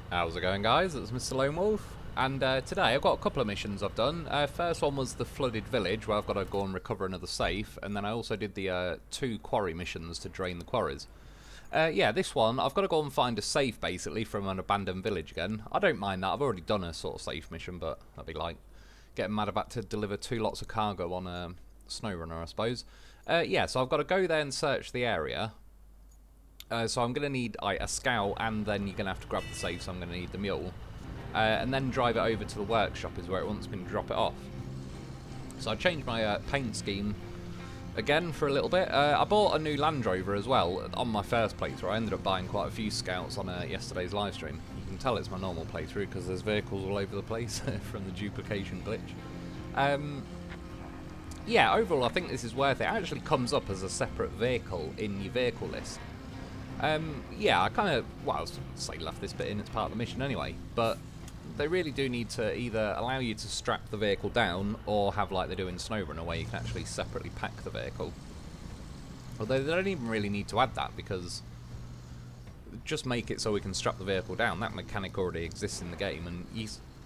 How's it going, guys? It's Mr. Lone Wolf, and today I've got a couple of missions I've done. First one was the flooded village, where I've got to go and recover another safe, and then I also did the 2 quarry missions to drain the quarries. Yeah, this one, I've got to go and find a safe, basically, from an abandoned village again. I don't mind that, I've already done a sort of safe mission, but that'd be like getting mad about to deliver 2 lots of cargo on a SnowRunner, I suppose. Yeah, so I've got to go there and search the area. So I'm going to need a scout, and then you're going to have to grab the safe, so I'm going to need the mule. And then drive it over to the workshop is where it wants me to drop it off. So I changed my paint scheme again for a little bit. I bought a new Land Rover as well on my first playthrough. I ended up buying quite a few scouts on yesterday's live stream. You can tell it's my normal playthrough because there's vehicles all over the place from the duplication glitch. Yeah, overall I think this is worth it. It actually comes up as a separate vehicle in your vehicle list. Yeah, I kind of, well, I'll say left this bit in, it's part of the mission anyway, but they really do need to either allow you to strap the vehicle down or have, like they do in SnowRunner, where you can actually separately pack the vehicle. Although they don't even really need to add that, because just make it so we can strap the vehicle down. That mechanic already exists in the game, and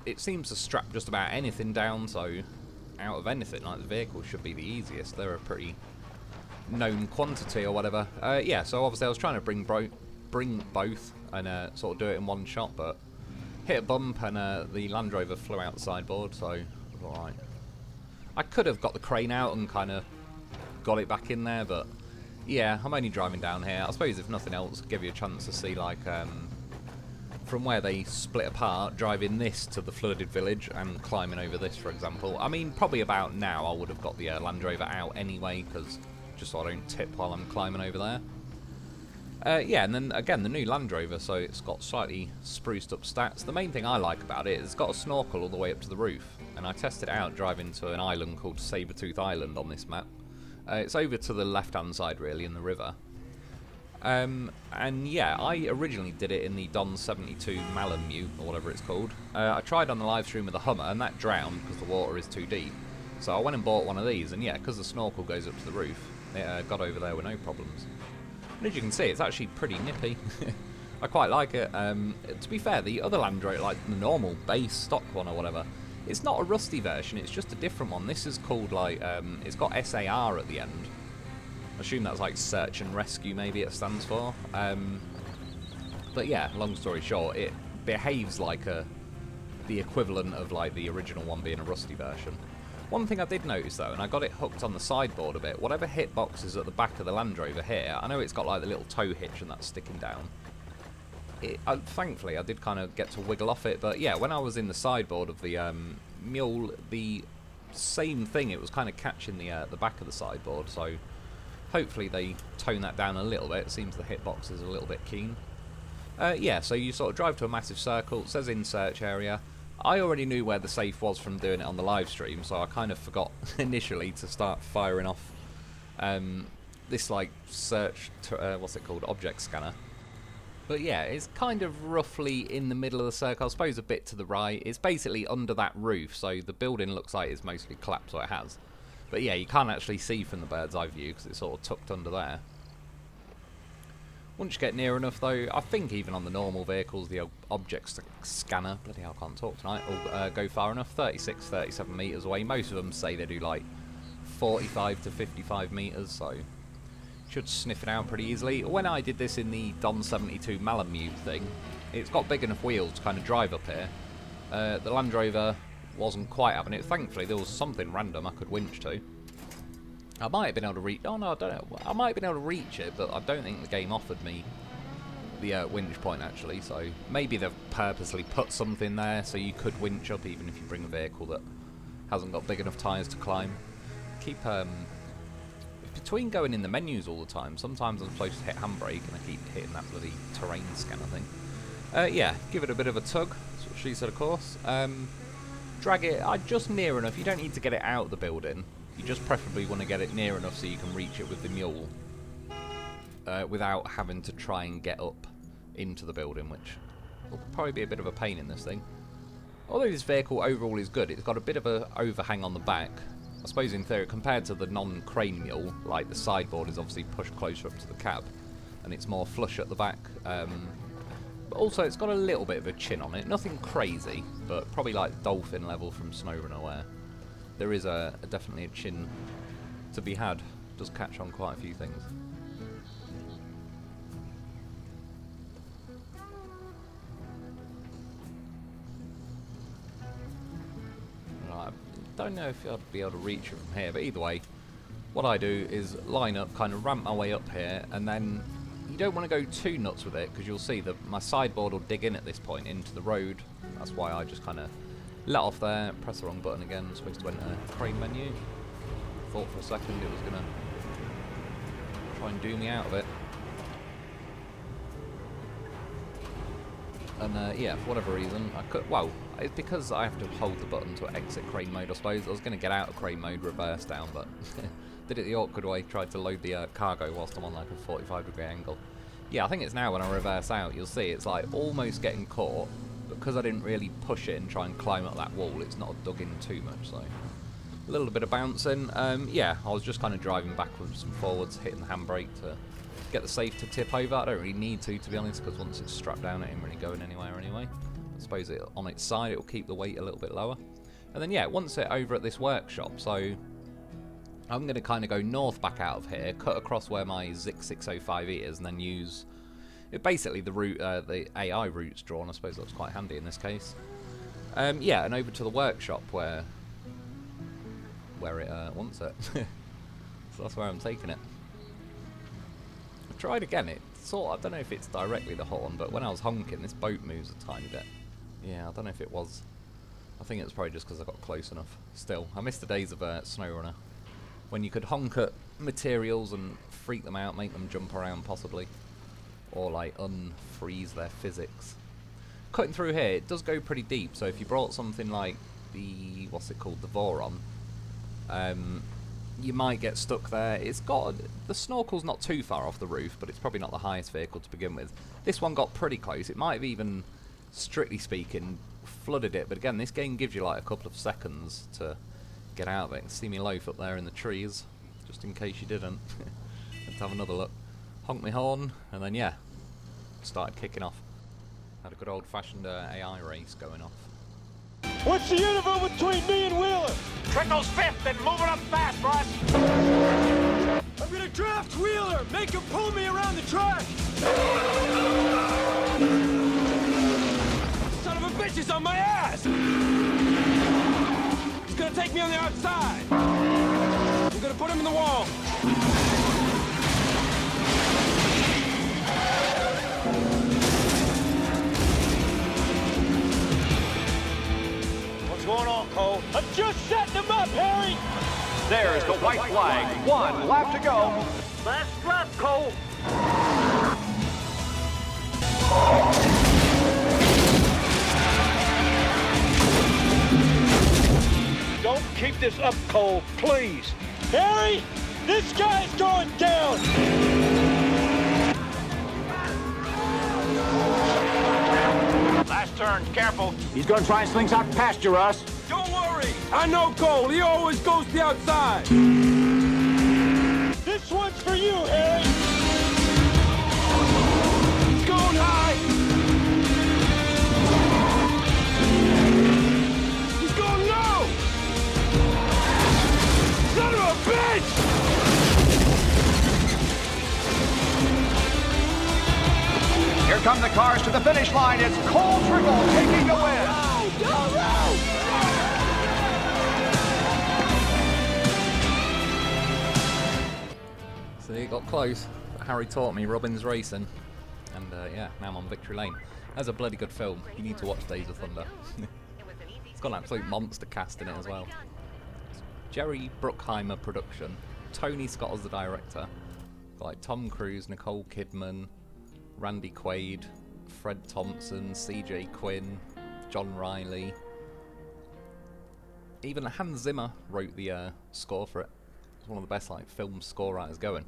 it seems to strap just about anything down, so out of anything, like the vehicle should be the easiest. They're a pretty known quantity or whatever. Yeah, so obviously I was trying to bring both and sort of do it in one shot, but hit a bump and the Land Rover flew out the sideboard, so it was alright. I could have got the crane out and kind of got it back in there, but yeah, I'm only driving down here. I suppose if nothing else, give you a chance to see, like, from where they split apart, driving this to the flooded village and climbing over this, for example. I mean, probably about now I would have got the Land Rover out anyway, because just so I don't tip while I'm climbing over there. Yeah, and then again, the new Land Rover, so it's got slightly spruced up stats. The main thing I like about it is it's got a snorkel all the way up to the roof, and I tested it out driving to an island called Sabertooth Island on this map. It's over to the left-hand side, really, in the river. And yeah, I originally did it in the Don 72 Malamute, or whatever it's called. I tried on the live stream with the Hummer, and that drowned because the water is too deep. So I went and bought one of these, and yeah, because the snorkel goes up to the roof, it got over there with no problems. And as you can see, it's actually pretty nippy. I quite like it. To be fair, the other Land Rover, like the normal base stock one or whatever, it's not a rusty version, it's just a different one. This is called, like, it's got SAR at the end. I assume that's like search and rescue, maybe it stands for. But yeah, long story short, it behaves like the equivalent of like the original one being a rusty version. One thing I did notice though, and I got it hooked on the sideboard a bit, whatever hitbox is at the back of the Land Rover here, I know it's got like the little tow hitch and that's sticking down. Thankfully I did kind of get to wiggle off it, but yeah, when I was in the sideboard of the mule, the same thing, it was kind of catching the back of the sideboard, so hopefully they tone that down a little bit. It seems the hitbox is a little bit keen. Yeah, so you sort of drive to a massive circle, it says in search area. I already knew where the safe was from doing it on the live stream, so I kind of forgot initially to start firing off this like search, what's it called, object scanner. But yeah, it's kind of roughly in the middle of the circle, I suppose a bit to the right. It's basically under that roof, so the building looks like it's mostly collapsed, so it has. But yeah, you can't actually see from the bird's eye view because it's sort of tucked under there. Once you get near enough though, I think even on the normal vehicles, the object scanner, bloody hell I can't talk tonight, will go far enough, 36, 37 metres away. Most of them say they do like 45 to 55 metres, so should sniff it out pretty easily. When I did this in the Don 72 Malamute thing, it's got big enough wheels to kind of drive up here. The Land Rover wasn't quite having it. Thankfully there was something random I could winch to. I might have been able to reach... Oh no, I don't know. I might have been able to reach it, but I don't think the game offered me the winch point actually, so maybe they've purposely put something there so you could winch up even if you bring a vehicle that hasn't got big enough tyres to climb. Keep... between going in the menus all the time, sometimes I'm supposed to hit handbrake and I keep hitting that bloody terrain scanner thing. Yeah, give it a bit of a tug, that's what she said of course. Drag it just near enough, you don't need to get it out of the building. You just preferably want to get it near enough so you can reach it with the mule without having to try and get up into the building, which will probably be a bit of a pain in this thing. Although this vehicle overall is good, it's got a bit of an overhang on the back. I suppose in theory, compared to the non-crane mule, like the sideboard is obviously pushed closer up to the cab, and it's more flush at the back. But also, it's got a little bit of a chin on it. Nothing crazy, but probably like dolphin level from SnowRunner, where there is definitely a chin to be had. Does catch on quite a few things. Right, I don't know if I'd be able to reach it from here, but either way, what I do is line up, kind of ramp my way up here, and then you don't want to go too nuts with it, because you'll see that my sideboard will dig in at this point into the road. That's why I just kind of let off there, press the wrong button again. I'm supposed to enter crane menu. Thought for a second it was going to try and do me out of it. And yeah, for whatever reason, I could, well, it's because I have to hold the button to exit crane mode, I suppose. I was going to get out of crane mode, reverse down, but did it the awkward way, tried to load the cargo whilst I'm on like a 45-degree angle. Yeah, I think it's now when I reverse out, you'll see it's like almost getting caught, but because I didn't really push it and try and climb up that wall, it's not dug in too much, so a little bit of bouncing. Yeah, I was just kind of driving backwards and forwards, hitting the handbrake to get the safe to tip over. I don't really need to be honest, because once it's strapped down, it ain't really going anywhere anyway. I suppose it on its side, it will keep the weight a little bit lower. And then yeah, once it's over at this workshop, so I'm going to kind of go north back out of here, cut across where my ZIC 605 is, and then use basically the route, the AI route's drawn. I suppose that's quite handy in this case. Yeah, and over to the workshop where it wants it. So that's where I'm taking it. I tried again. It sort. I don't know if it's directly the horn, but when I was honking, this boat moves a tiny bit. Yeah, I don't know if it was. I think it was probably just because I got close enough. Still, I miss the days of SnowRunner, when you could honk at materials and freak them out, make them jump around possibly, or like unfreeze their physics. Cutting through here, it does go pretty deep, so if you brought something like the, what's it called, the Voron, you might get stuck there. It's got, the snorkel's not too far off the roof, but it's probably not the highest vehicle to begin with. This one got pretty close. It might have even, strictly speaking, flooded it, but again, this game gives you like a couple of seconds to get out of it. See me loaf up there in the trees, just in case you didn't. Let's have another look. Honk my horn, and then yeah, started kicking off. Had a good old-fashioned AI race going off. What's the interval between me and Wheeler? Trickles fifth and moving up fast, Russ. I'm gonna draft Wheeler, make him pull me around the track. Son of a bitch is on my ass. He's gonna take me on the outside. I'm gonna put him in the wall. What's going on, Cole? I'm just setting him up, Harry. There's the white flag. 1 lap to go. Last lap, Cole. Don't keep this up, Cole, please. Harry, this guy's going down. Last turn, careful. He's gonna try and slingshot past you, Russ. Don't worry. I know Cole. He always goes to the outside. This one's for you, Harry. He's going high. He's going low. Son of a bitch! Here come the cars to the finish line. It's Cole Trickle taking the win. So it got close. Harry taught me Robin's racing, and yeah, now I'm on victory lane. That's a bloody good film. You need to watch Days of Thunder. It's got an absolute monster cast in it as well. It's Jerry Bruckheimer production. Tony Scott as the director. Got like Tom Cruise, Nicole Kidman, Randy Quaid, Fred Thompson, CJ Quinn, John Riley. Even Hans Zimmer wrote the score for it. It's one of the best like film score writers going.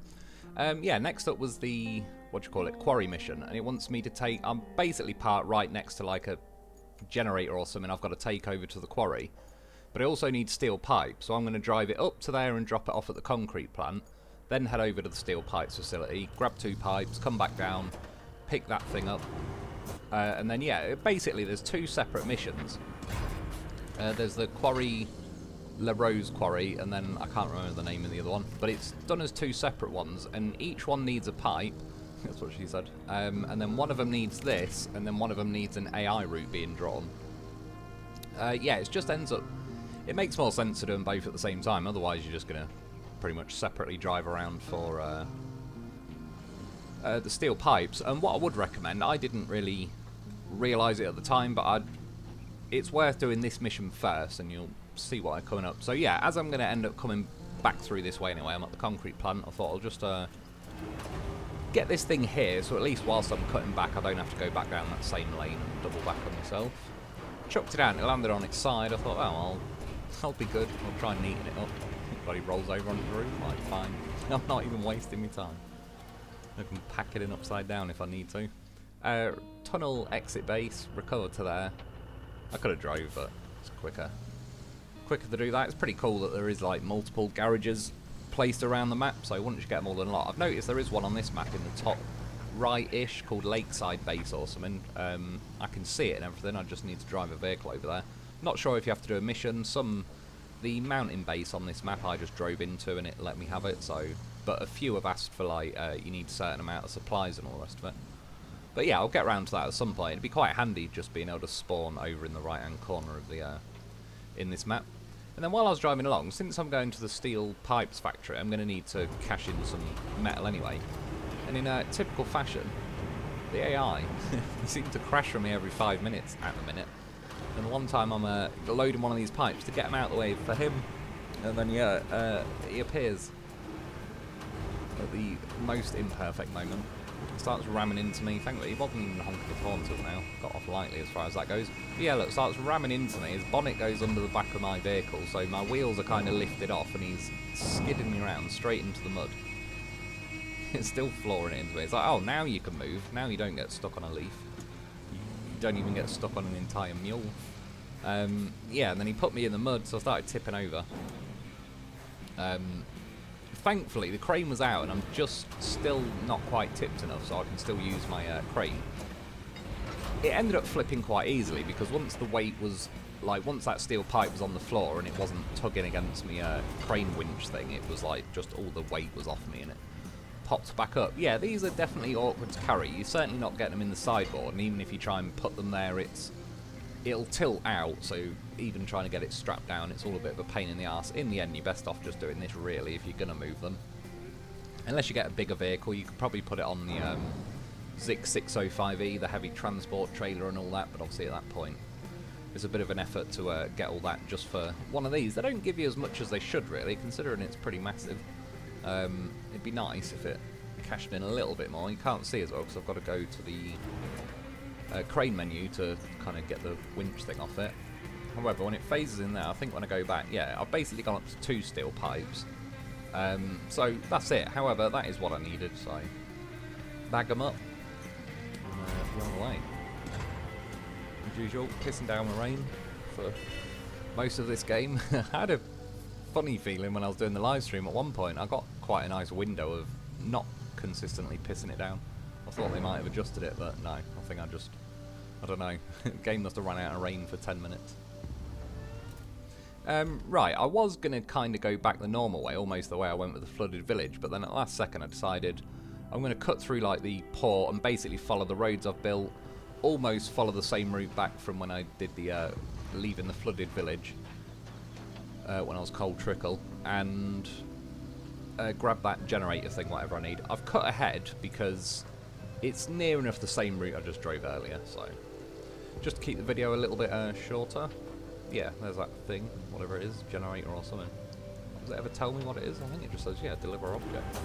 Yeah, next up was the, Quarry mission, and it wants me to take, I'm basically parked right next to like a generator or something I've got to take over to the quarry, but I also need steel pipe, so I'm going to drive it up to there and drop it off at the concrete plant, then head over to the steel pipes facility, grab 2 pipes, come back down, pick that thing up, And then, yeah, basically there's two separate missions. There's the Quarry, La Rose Quarry, and then I can't remember the name of the other one. But it's done as two separate ones, and each one needs a pipe. That's what she said. And then one of them needs this, and then one of them needs an AI route being drawn. Yeah, it just ends up... It makes more sense to do them both at the same time, otherwise you're just going to pretty much separately drive around for the steel pipes. And what I would recommend, I didn't really realise it at the time, but it's worth doing this mission first, and you'll see what I'm coming up. So yeah, as I'm going to end up coming back through this way anyway, I'm at the concrete plant, I thought I'll just get this thing here, so at least whilst I'm cutting back, I don't have to go back down that same lane and double back on myself. Chucked it out and it landed on its side. I thought, oh, I'll be good. I'll try and neaten it up. But he rolls over onto the roof, like, fine. I'm not even wasting my time. I can pack it in upside down if I need to. Tunnel exit base, recover to there. I could have drove, but it's quicker. Quicker to do that. It's pretty cool that there is like multiple garages placed around the map, so once you get them all unlocked, I've noticed there is one on this map in the top right-ish called Lakeside Base or something. I can see it and everything, I just need to drive a vehicle over there. Not sure if you have to do a mission. The mountain base on this map I just drove into and it let me have it, so... But a few have asked for like, you need a certain amount of supplies and all the rest of it. But yeah, I'll get around to that at some point. It'd be quite handy just being able to spawn over in the right-hand corner of the, in this map. And then while I was driving along, since I'm going to the steel pipes factory, I'm going to need to cash in some metal anyway. And in a typical fashion, the AI seem to crash from me every 5 minutes at the minute. And one time I'm loading one of these pipes to get him out of the way for him, and then yeah, he appears at the most imperfect moment. He starts ramming into me. Thankfully, he wasn't even honking his horn till now. Got off lightly as far as that goes. But yeah, look, starts ramming into me. His bonnet goes under the back of my vehicle, so my wheels are kind of lifted off, and he's skidding me around straight into the mud. It's still flooring it into me. It's like, oh, now you can move. Now you don't get stuck on a leaf. You don't even get stuck on an entire mule. Yeah, and then he put me in the mud, so I started tipping over. Thankfully, the crane was out, and I'm just still not quite tipped enough, so I can still use my crane. It ended up flipping quite easily, because once the weight was... Like, once that steel pipe was on the floor, and it wasn't tugging against me crane winch thing, it was like, just all the weight was off me, and it popped back up. Yeah, these are definitely awkward to carry. You're certainly not getting them in the sideboard, and even if you try and put them there, it'll tilt out, so even trying to get it strapped down, it's all a bit of a pain in the arse. In the end, you're best off just doing this, really, if you're going to move them. Unless you get a bigger vehicle, you could probably put it on the Zik 605E, the heavy transport trailer and all that, but obviously at that point, it's a bit of an effort to get all that just for one of these. They don't give you as much as they should, really, considering it's pretty massive. It'd be nice if it cashed in a little bit more. You can't see as well, because I've got to go to the crane menu to kind of get the winch thing off it. However, when it phases in there, I think when I go back, yeah, I've basically gone up to 2 steel pipes. So that's it. However, that is what I needed, so I bag them up and be on the way. As usual, pissing down the rain for most of this game. I had a funny feeling when I was doing the live stream at one point. I got quite a nice window of not consistently pissing it down. I thought they might have adjusted it, but no, I think I don't know. The game must have run out of rain for 10 minutes. Right, I was going to kind of go back the normal way, almost the way I went with the flooded village, but then at the last second I decided I'm going to cut through like the port and basically follow the roads I've built, almost follow the same route back from when I did the leaving the flooded village when I was Cold Trickle, and grab that generator thing, whatever I need. I've cut ahead because it's near enough the same route I just drove earlier, so just to keep the video a little bit shorter. Yeah, there's that thing, whatever it is, generator or something. Does it ever tell me what it is? I think it just says, yeah, deliver object.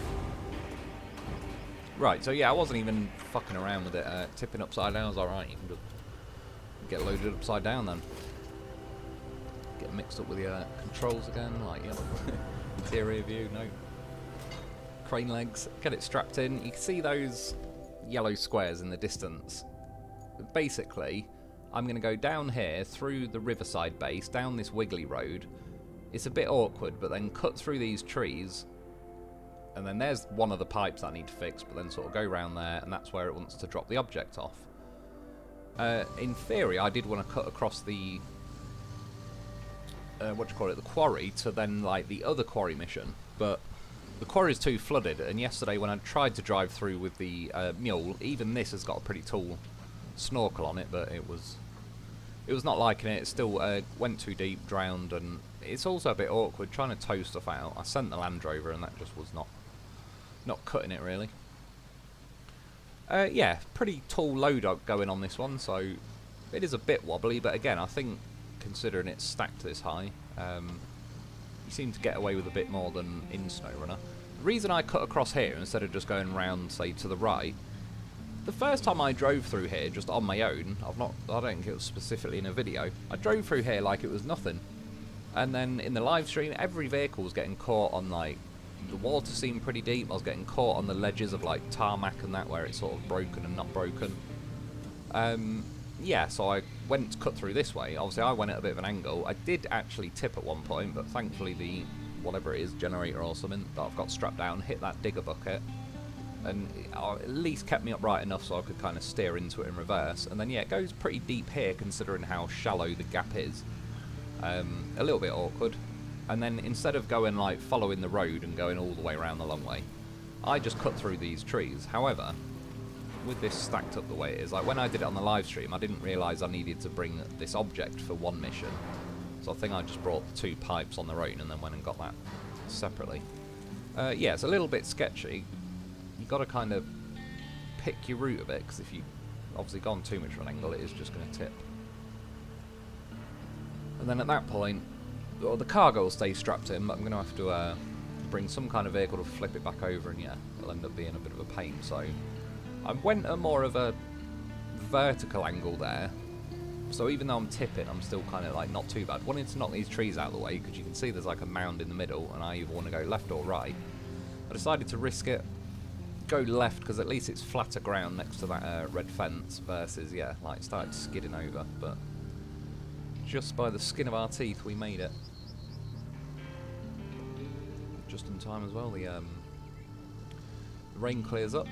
Right, so yeah, I wasn't even fucking around with it. Tipping upside down, I was like, right, you can just get loaded upside down then. Get mixed up with the controls again, like, yeah, interior view, no. Crane legs, get it strapped in. You can see those yellow squares in the distance. Basically, I'm going to go down here through the riverside base, down this wiggly road. It's a bit awkward, but then cut through these trees, and then there's one of the pipes I need to fix, but then sort of go around there, and that's where it wants to drop the object off. In theory, I did want to cut across the the quarry to then like the other quarry mission, but the quarry is too flooded. And yesterday, when I tried to drive through with the mule, even this has got a pretty tall snorkel on it, but it was not liking it. It still went too deep, drowned, and it's also a bit awkward trying to tow stuff out. I sent the Land Rover, and that just was not cutting it really. Yeah, pretty tall load up going on this one, so it is a bit wobbly, but again, I think considering it's stacked this high, you seem to get away with a bit more than in SnowRunner. The reason I cut across here instead of just going round, say, to the right, the first time I drove through here just on my own, I don't think it was specifically in a video, I drove through here like it was nothing. And then in the live stream, every vehicle was getting caught on, like, the water seemed pretty deep. I was getting caught on the ledges of, like, tarmac and that, where it's sort of broken and not broken. Yeah, so I went to cut through this way. Obviously, I went at a bit of an angle. I did actually tip at one point, but thankfully the, whatever it is, generator or something that I've got strapped down, hit that digger bucket. And it at least kept me upright enough so I could kind of steer into it in reverse. And then, yeah, it goes pretty deep here, considering how shallow the gap is. A little bit awkward. And then instead of going, like, following the road and going all the way around the long way, I just cut through these trees. However, with this stacked up the way it is, like, when I did it on the live stream, I didn't realise I needed to bring this object for one mission. So I think I just brought the 2 pipes on their own and then went and got that separately. Yeah, it's a little bit sketchy. You've got to kind of pick your route a bit, because if you obviously go on too much of an angle, it is just going to tip. And then at that point, well, the cargo will stay strapped in, but I'm going to have to bring some kind of vehicle to flip it back over, and yeah, it'll end up being a bit of a pain. So I went at more of a vertical angle there, so even though I'm tipping, I'm still kind of like not too bad. Wanted to knock these trees out of the way, because you can see there's like a mound in the middle, and I either want to go left or right. I decided to risk it, go left, because at least it's flatter ground next to that red fence, versus, yeah, like started skidding over, but just by the skin of our teeth we made it. Just in time as well. The rain clears up.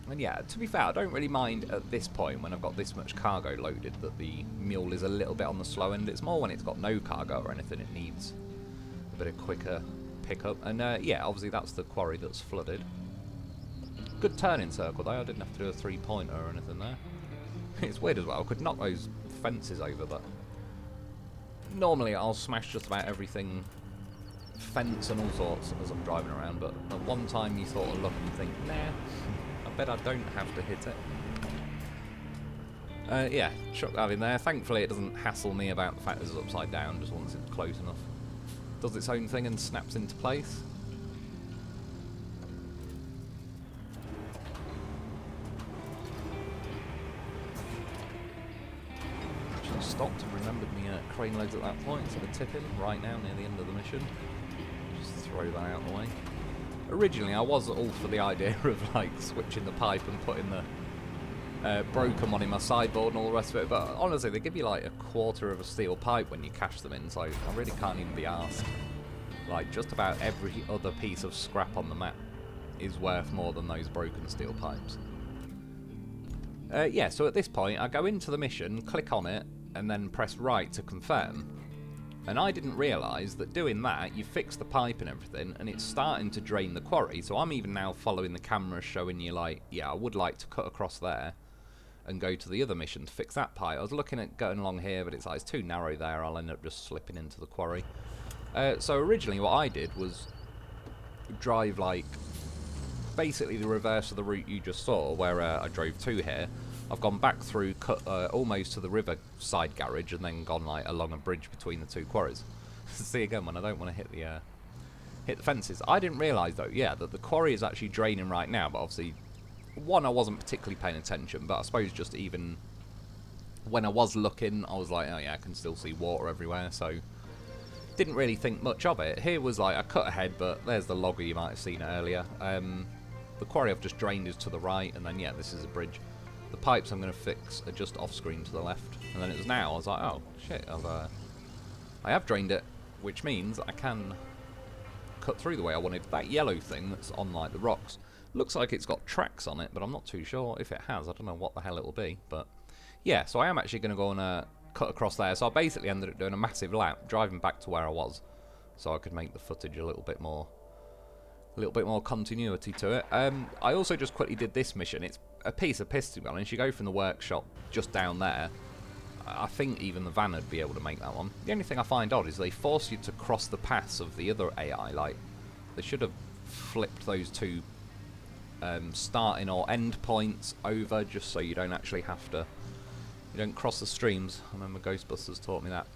And yeah, to be fair, I don't really mind at this point, when I've got this much cargo loaded, that the mule is a little bit on the slow end. It's more when it's got no cargo or anything, it needs a bit of quicker pickup. And yeah, obviously that's the quarry that's flooded. Good turning circle though, I didn't have to do a 3-pointer or anything there. It's weird as well, I could knock those fences over, but normally I'll smash just about everything, fence and all sorts, as I'm driving around, but at one time you sort of look and think, nah, I bet I don't have to hit it. Yeah, chuck that in there. Thankfully it doesn't hassle me about the fact that it's upside down, just once it's close enough. Does its own thing and snaps into place. Stopped and remembered me crane loads at that point, so the tip in right now near the end of the mission. Just throw that out of the way. Originally I was all for the idea of like switching the pipe and putting the broken one in my sideboard and all the rest of it, but honestly they give you like a quarter of a steel pipe when you cash them in, so I really can't even be arsed. Like just about every other piece of scrap on the map is worth more than those broken steel pipes. Yeah, so at this point I go into the mission, click on it, and then press right to confirm. And I didn't realise that doing that, you fix the pipe and everything, and it's starting to drain the quarry. So I'm even now following the camera, showing you like, yeah, I would like to cut across there and go to the other mission to fix that pipe. I was looking at going along here, but it's like, it's too narrow there, I'll end up just slipping into the quarry. So originally what I did was drive like basically the reverse of the route you just saw, where I drove to here. I've gone back through, cut almost to the riverside garage, and then gone like along a bridge between the 2 quarries. See again when I don't want to hit the fences. I didn't realise though, yeah, that the quarry is actually draining right now. But obviously, one, I wasn't particularly paying attention, but I suppose just even when I was looking, I was like, oh yeah, I can still see water everywhere. So didn't really think much of it. Here was like I cut ahead, but there's the logger you might have seen earlier. The quarry I've just drained is to the right, and then yeah, this is a bridge. The pipes I'm going to fix are just off screen to the left. And then it was now, I was like, oh shit, I have drained it, which means I can cut through the way I wanted. That yellow thing that's on like the rocks, Looks like it's got tracks on it, but I'm not too sure if it has. I don't know what the hell it'll be, but yeah, so I am actually going to go and cut across there. So I basically ended up doing a massive lap, driving back to where I was, so I could make the footage a little bit more continuity to it. I also just quickly did this mission. It's a piece of piss, to be honest. You go from the workshop just down there. I think even the van would be able to make that one. The only thing I find odd is they force you to cross the paths of the other AI. Like, they should have flipped those two starting or end points over, just so you don't actually have to, you don't cross the streams. I remember Ghostbusters taught me that.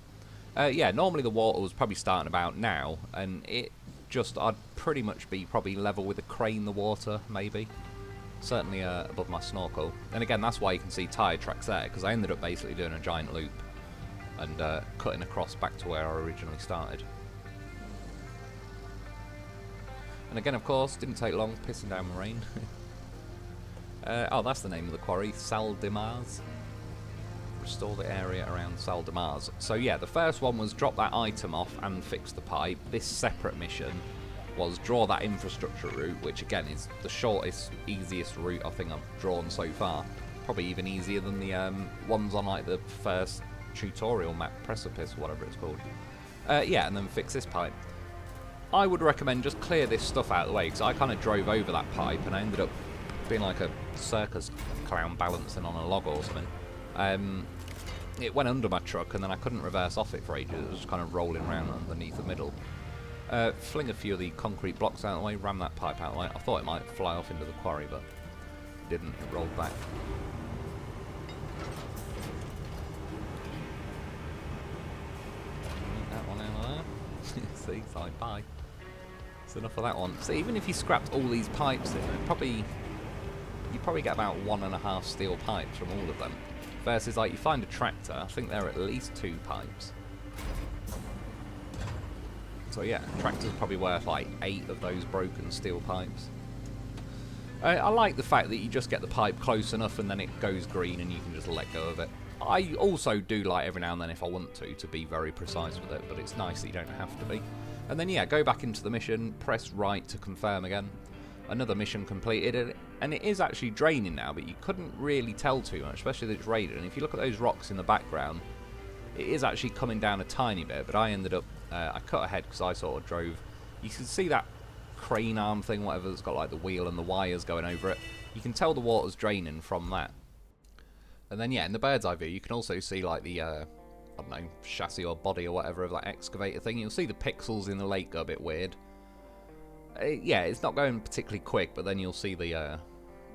Yeah, normally the water was probably starting about now, and I'd pretty much be probably level with a crane, the water, maybe. Certainly above my snorkel. And again, that's why you can see tyre tracks there, because I ended up basically doing a giant loop and cutting across back to where I originally started. And again, of course, didn't take long, pissing down the rain. Oh, that's the name of the quarry, Sal-de-Mars. Restore the area around Sal-de-Mars. So yeah, the first one was drop that item off and fix the pipe. This separate mission was draw that infrastructure route, which again is the shortest, easiest route I think I've drawn so far. Probably even easier than the ones on like the first tutorial map, Precipice, whatever it's called. Yeah, and then fix this pipe. I would recommend just clear this stuff out of the way, because I kind of drove over that pipe and I ended up being like a circus clown balancing on a log or something. It went under my truck and then I couldn't reverse off it for ages. It was just kind of rolling around underneath the middle. Fling a few of the concrete blocks out of the way, ram that pipe out of the way. I thought it might fly off into the quarry, but it didn't. It rolled back. That one out of there. See, it's like, bye. That's enough of that one. So even if you scrapped all these pipes in, you probably get about 1.5 steel pipes from all of them. Versus, like, you find a tractor, I think there are at least 2 pipes. So yeah, tractor's probably worth like 8 of those broken steel pipes. I like the fact that you just get the pipe close enough and then it goes green and you can just let go of it. I also do like every now and then, if I want to be very precise with it, but it's nice that you don't have to be. And then yeah, go back into the mission, press right to confirm again. Another mission completed, and it is actually draining now, but you couldn't really tell too much, especially that it's raining. And if you look at those rocks in the background, it is actually coming down a tiny bit, but I ended up, I cut ahead because I sort of drove. You can see that crane arm thing, whatever, that's got like the wheel and the wires going over it. You can tell the water's draining from that. And then yeah, in the bird's eye view, you can also see like the, I don't know, chassis or body or whatever of that excavator thing. You'll see the pixels in the lake go a bit weird. Yeah, it's not going particularly quick, but then you'll see the,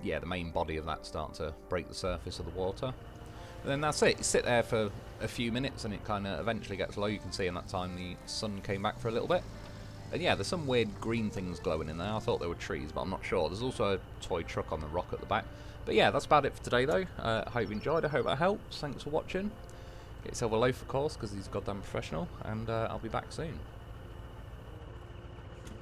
yeah, the main body of that start to break the surface of the water. And then that's it. You sit there for a few minutes and it kind of eventually gets low. You can see in that time the sun came back for a little bit. And yeah, there's some weird green things glowing in there. I thought they were trees, but I'm not sure. There's also a toy truck on the rock at the back. But yeah, that's about it for today though. I hope you enjoyed. I hope that helps. Thanks for watching. Get yourself a loaf, of course, because he's goddamn professional. And I'll be back soon.